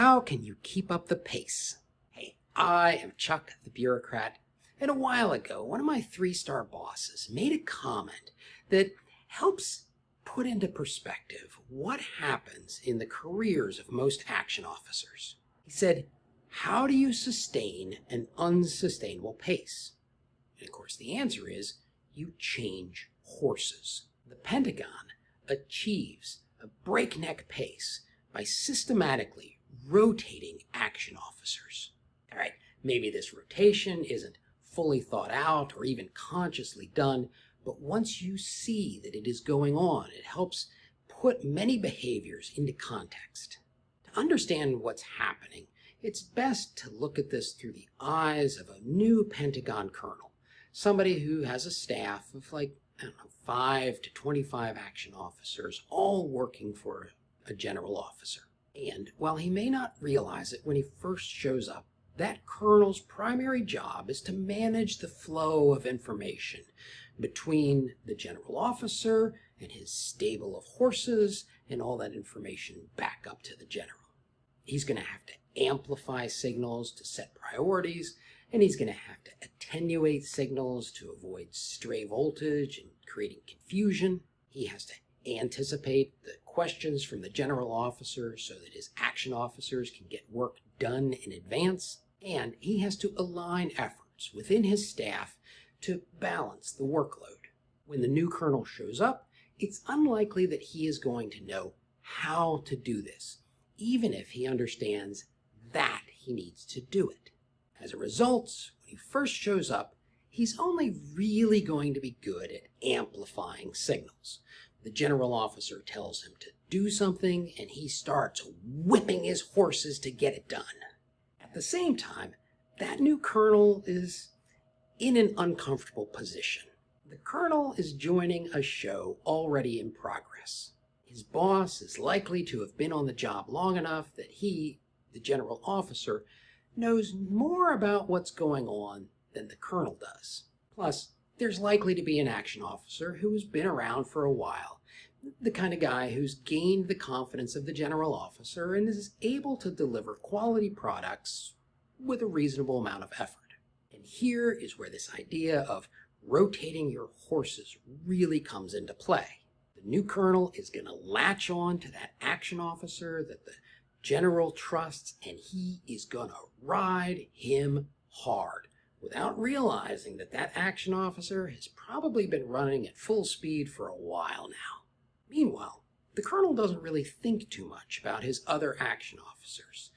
how can you keep up the pace? Hey, I am Chuck the bureaucrat, and a while ago, one of my 3-star bosses made a comment that helps put into perspective what happens in the careers of most action officers. He said, how do you sustain an unsustainable pace? And of course, the answer is you change horses. The Pentagon achieves a breakneck pace by systematically rotating action officers. All right, maybe this rotation isn't fully thought out or even consciously done, but once you see that it is going on, it helps put many behaviors into context. To understand what's happening, it's best to look at this through the eyes of a new Pentagon colonel, somebody who has a staff of 5 to 25 action officers, all working for a general officer. And while he may not realize it when he first shows up, that colonel's primary job is to manage the flow of information between the general officer and his stable of horses and all that information back up to the general. He's going to have to amplify signals to set priorities, and he's going to have to attenuate signals to avoid stray voltage and creating confusion. He has to anticipate the questions from the general officer so that his action officers can get work done in advance, and he has to align efforts within his staff to balance the workload. When the new colonel shows up, it's unlikely that he is going to know how to do this, even if he understands that he needs to do it. As a result, when he first shows up, he's only really going to be good at amplifying signals. The general officer tells him to do something, and he starts whipping his horses to get it done. At the same time, that new colonel is in an uncomfortable position. The colonel is joining a show already in progress. His boss is likely to have been on the job long enough that he, the general officer, knows more about what's going on than the colonel does. Plus, there's likely to be an action officer who has been around for a while, the kind of guy who's gained the confidence of the general officer and is able to deliver quality products with a reasonable amount of effort. And here is where this idea of rotating your horses really comes into play. The new colonel is going to latch on to that action officer that the general trusts, and he is going to ride him hard without realizing that that action officer has probably been running at full speed for a while now. Meanwhile, the colonel doesn't really think too much about his other action officers.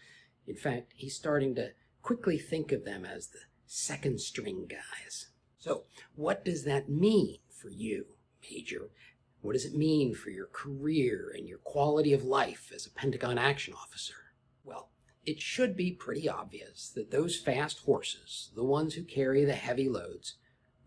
In fact, he's starting to quickly think of them as the second string guys. So what does that mean for you, Major? What does it mean for your career and your quality of life as a Pentagon action officer? Well, it should be pretty obvious that those fast horses, the ones who carry the heavy loads,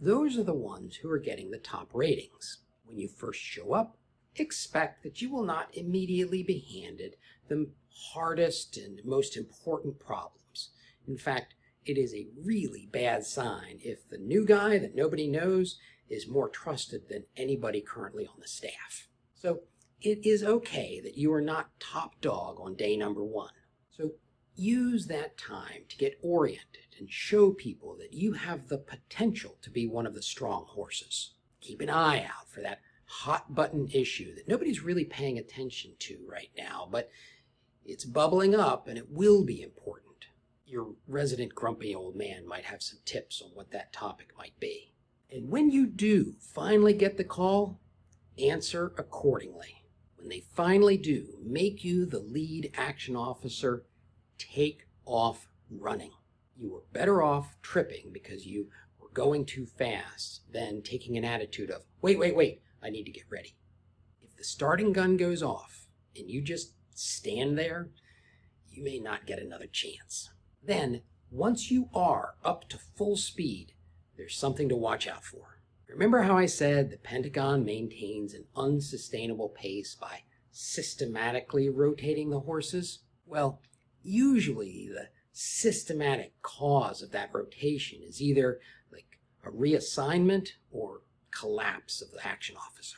those are the ones who are getting the top ratings. When you first show up, expect that you will not immediately be handed the hardest and most important problems. In fact, it is a really bad sign if the new guy that nobody knows is more trusted than anybody currently on the staff. So it is okay that you are not top dog on day number 1. So use that time to get oriented and show people that you have the potential to be one of the strong horses. Keep an eye out for that hot button issue that nobody's really paying attention to right now, but it's bubbling up and it will be important. Your resident grumpy old man might have some tips on what that topic might be. And when you do finally get the call, answer accordingly. When they finally do make you the lead action officer, take off running. You were better off tripping because you were going too fast than taking an attitude of, wait, I need to get ready. If the starting gun goes off and you just stand there, you may not get another chance. Then, once you are up to full speed, there's something to watch out for. Remember how I said the Pentagon maintains an unsustainable pace by systematically rotating the horses? Well, usually the systematic cause of that rotation is either like a reassignment or collapse of the action officer.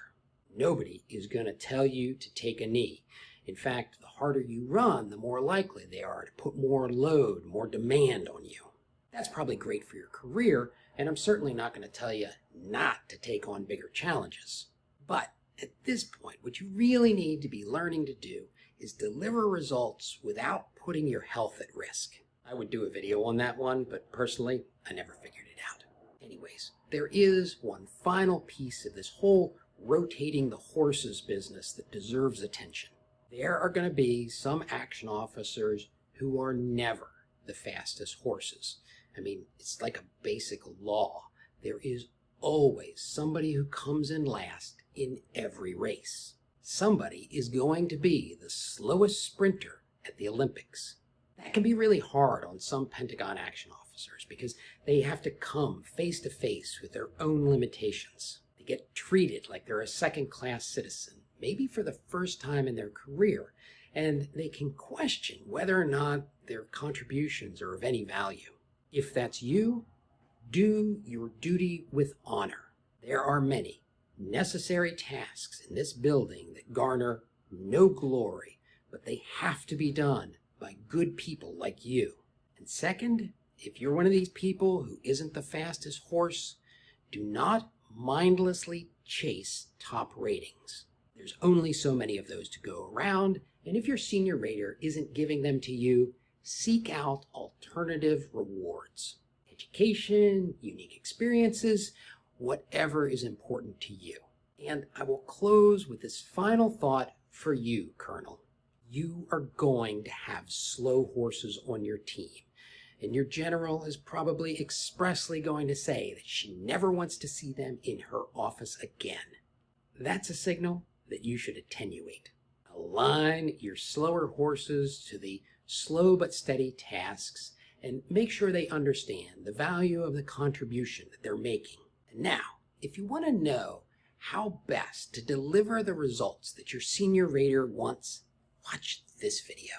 Nobody is going to tell you to take a knee, In fact, the harder you run, the more likely they are to put more load, more demand on you. That's probably great for your career, and I'm certainly not going to tell you not to take on bigger challenges. But at this point, what you really need to be learning to do is deliver results without putting your health at risk. I would do a video on that one, but personally, I never figured it out. Anyways, there is one final piece of this whole rotating the horses business that deserves attention. There are going to be some action officers who are never the fastest horses. I mean, it's like a basic law. There is always somebody who comes in last in every race. Somebody is going to be the slowest sprinter at the Olympics. That can be really hard on some Pentagon action officers because they have to come face to face with their own limitations. They get treated like they're a second-class citizen, maybe for the first time in their career, and they can question whether or not their contributions are of any value. If that's you, do your duty with honor. There are many necessary tasks in this building that garner no glory, but they have to be done by good people like you. And second, if you're one of these people who isn't the fastest horse, do not mindlessly chase top ratings. There's only so many of those to go around, and if your senior rater isn't giving them to you, seek out alternative rewards. Education, unique experiences, whatever is important to you. And I will close with this final thought for you, Colonel. You are going to have slow horses on your team, and your general is probably expressly going to say that she never wants to see them in her office again. That's a signal that you should attenuate. Align your slower horses to the slow but steady tasks and make sure they understand the value of the contribution that they're making. And now, if you want to know how best to deliver the results that your senior rater wants, watch this video.